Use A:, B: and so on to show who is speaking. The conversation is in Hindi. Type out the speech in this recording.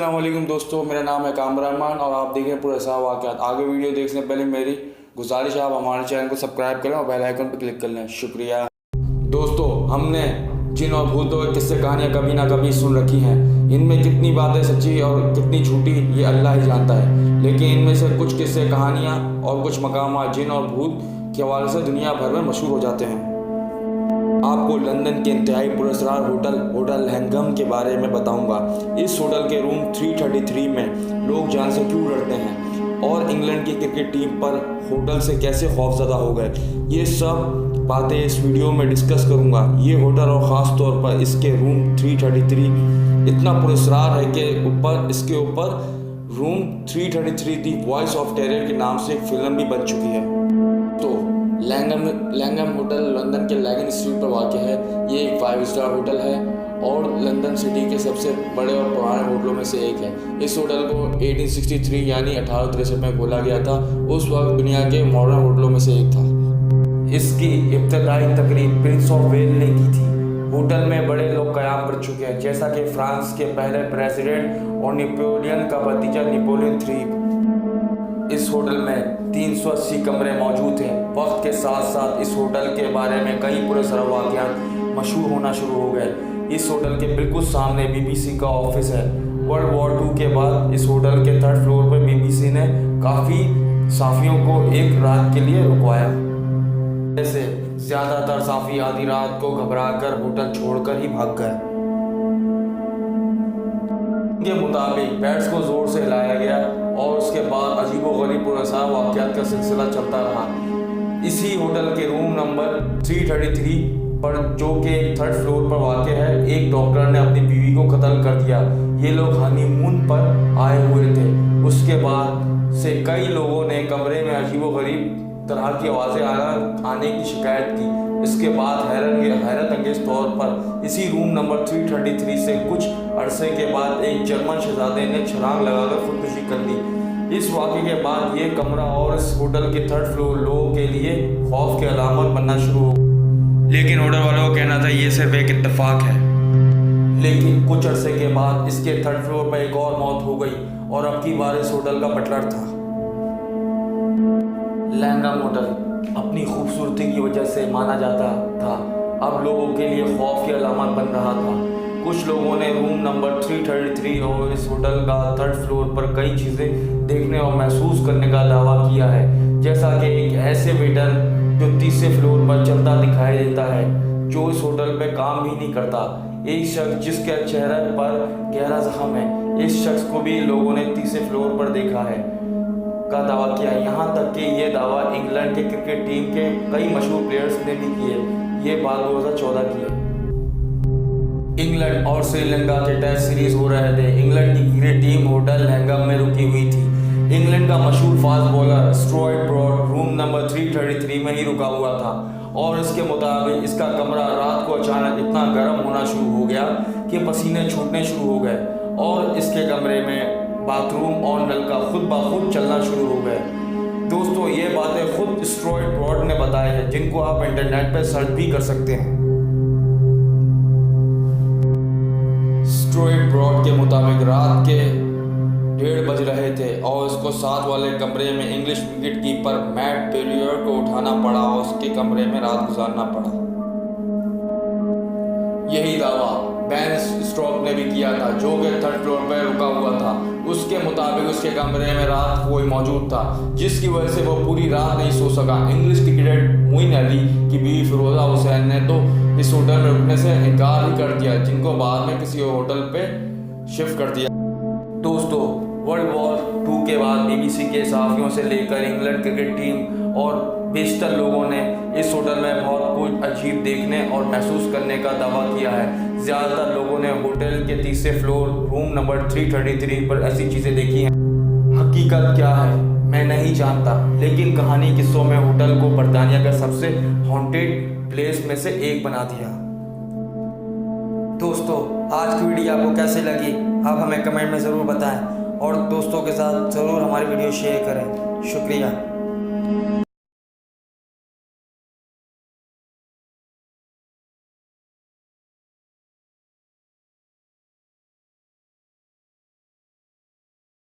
A: अस्सलाम वालेकुम दोस्तों, मेरा नाम है कामरान और आप देख रहे हैं पूरा साहब वाक़यात। आगे वीडियो देखने से पहले मेरी गुजारिश है आप हमारे चैनल को सब्सक्राइब करें और बेल आइकन पर क्लिक कर लें। शुक्रिया। दोस्तों, हमने जिन और भूतों के किस्से कहानियाँ कभी ना कभी सुन रखी हैं। इनमें कितनी बातें सच्ची और कितनी झूठी ये अल्लाह ही जानता है, लेकिन इनमें से कुछ किस्से कहानियाँ और कुछ मकामात जिन और भूत के हवाले से दुनिया भर में मशहूर हो जाते हैं। आपको लंदन के इंतहाई पुरस्कार होटल लैंगम के बारे में बताऊंगा। इस होटल के रूम 333 में लोग जान से क्यों डरते हैं और इंग्लैंड की क्रिकेट टीम पर होटल से कैसे खौफजदा हो गए, ये सब बातें इस वीडियो में डिस्कस करूंगा। ये होटल और ख़ास तौर पर इसके रूम 333 इतना पुरस्कार है कि इसके ऊपर room 333 the voice of terror के नाम से एक फिल्म भी बन चुकी है। तो लैंगम होटल लंदन के लैगन स्ट्रीट पर वाक़ है। ये एक 5 स्टार होटल है और लंदन सिटी के सबसे बड़े और पुराने होटलों में से एक है। इस होटल को 1863 यानी 1863 में खोला गया था। उस वक्त दुनिया के मॉडर्न होटलों में से एक था। इसकी इब्तदाई तकरीब प्रिंस ऑफ वेल ने की थी। होटल में बड़े लोग क़याम कर चुके हैं, जैसा कि फ्रांस के पहले प्रेसिडेंट और नेपोलियन का भतीजा नेपोलियन III। इस होटल में 380 कमरे मौजूद हैं। वक्त के साथ साथ इस होटल के बारे में कई पुरस्कार वाक़यात मशहूर होना शुरू हो गए। इस होटल के बिल्कुल सामने BBC का ऑफिस है। वर्ल्ड वॉर II के बाद इस होटल के 3rd फ्लोर पर BBC ने काफ़ी साफ़ियों को एक रात के लिए रुकवाया। जैसे ज़्यादातर साफ़ी आधी रात को घबराकर होटल छोड़कर ही भाग गए। के मुताबिक बैट्स को ज़ोर से हिलाया गया और उसके बाद अजीबोगरीब पुरस्कार वाक़यात का सिलसिला चलता रहा। इसी होटल के रूम नंबर 333 पर, जो कि 3rd फ्लोर पर वाक़ है, एक डॉक्टर ने अपनी बीवी को कत्ल कर दिया। ये लोग हनीमून पर आए हुए थे। उसके बाद से कई लोगों ने कमरे में अजीबोगरीब तरह की आवाज़ें आने की शिकायत की। इसके बाद हैरत अंगेज़ तौर पर इसी रूम नंबर 333 से कुछ अरसे के बाद एक जर्मन शहजादे ने छलांग लगाकर खुदकुशी कर ली। इस वाक़े के बाद ये कमरा और इस होटल के 3rd फ्लोर लोगों के लिए खौफ की अलामत बनना शुरू हो। लेकिन होटल वालों का कहना था ये सिर्फ एक इत्तेफाक है। लेकिन कुछ अरसे के बाद इसके 3rd फ्लोर पर एक और मौत हो गई और अब की बार इस होटल का बटलर था। लैंगम होटल अपनी खूबसूरती की वजह से माना जाता था, अब लोगों के लिए खौफ की अलामत बन रहा था। कुछ लोगों ने रूम नंबर 333 और इस होटल का 3rd फ्लोर पर कई चीज़ें देखने और महसूस करने का दावा किया है, जैसा कि एक ऐसे वेटर जो 30वें फ्लोर पर चलता दिखाई देता है, जो इस होटल पे काम भी नहीं करता। एक शख्स जिसके चेहरे पर गहरा जख्म है, इस शख्स को भी लोगों ने 30वें फ्लोर पर देखा है का दावा किया। यहाँ तक कि ये दावा इंग्लैंड के क्रिकेट टीम के कई मशहूर प्लेयर्स ने भी किए। ये बात 2014 की है। इंग्लैंड और श्रीलंका के टेस्ट सीरीज हो रहे थे। इंग्लैंड की क्रिकेट टीम होटल लैंगम में रुकी हुई थी। इंग्लैंड का मशहूर fast bowler Stuart Broad room number 333 में ही रुका हुआ था और इसके मुताबिक इसका कमरा रात को अचानक इतना गर्म होना शुरू हो गया कि पसीने छूटने शुरू हो गए और इसके कमरे में बाथरूम और नल का खुद ब खुद चलना शुरू हो गए। दोस्तों, ये बातें खुद स्टुअर्ट ब्रॉड ने बताए हैं, जिनको आप इंटरनेट पर सर्च भी कर सकते हैं। स्टुअर्ट ब्रॉड के मुताबिक रात के 1:30 बज रहे थे और इसको साथ वाले कमरे में English wicket keeper mat Bel-Air को उठाना पड़ा और उसके कमरे में रात गुजारना पड़ा। यही दावा बेन स्टोक्स ने भी किया था, जो कि 3rd फ्लोर पर रुका हुआ था। उसके मुताबिक उसके कमरे में रात कोई मौजूद था, जिसकी वजह से वो पूरी रात नहीं सो सका। इंग्लिश क्रिकेटर मोइन अली की बीवी फिरोजा हुसैन ने तो इस होटल में रुकने से इनकार ही कर दिया, जिनको बाद में किसी होटल पे शिफ्ट कर दिया। दोस्तों, वर्ल्ड वॉर II के बाद BBC के सहाफ़ियों से लेकर इंग्लैंड क्रिकेट टीम और बेशतर लोगों ने इस होटल में बहुत कुछ अजीब देखने और महसूस करने का दावा किया है। ज़्यादातर लोगों ने होटल के 30वें फ्लोर रूम नंबर 333 पर ऐसी चीज़ें देखी हैं। हकीकत क्या है मैं नहीं जानता, लेकिन कहानी किस्सों में होटल को बरतानिया का सबसे हॉन्टेड प्लेस में से एक बना दिया। दोस्तों, आज की वीडियो आपको कैसे लगी आप हमें कमेंट में ज़रूर बताएं और दोस्तों के साथ ज़रूर हमारी वीडियो शेयर करें। शुक्रिया।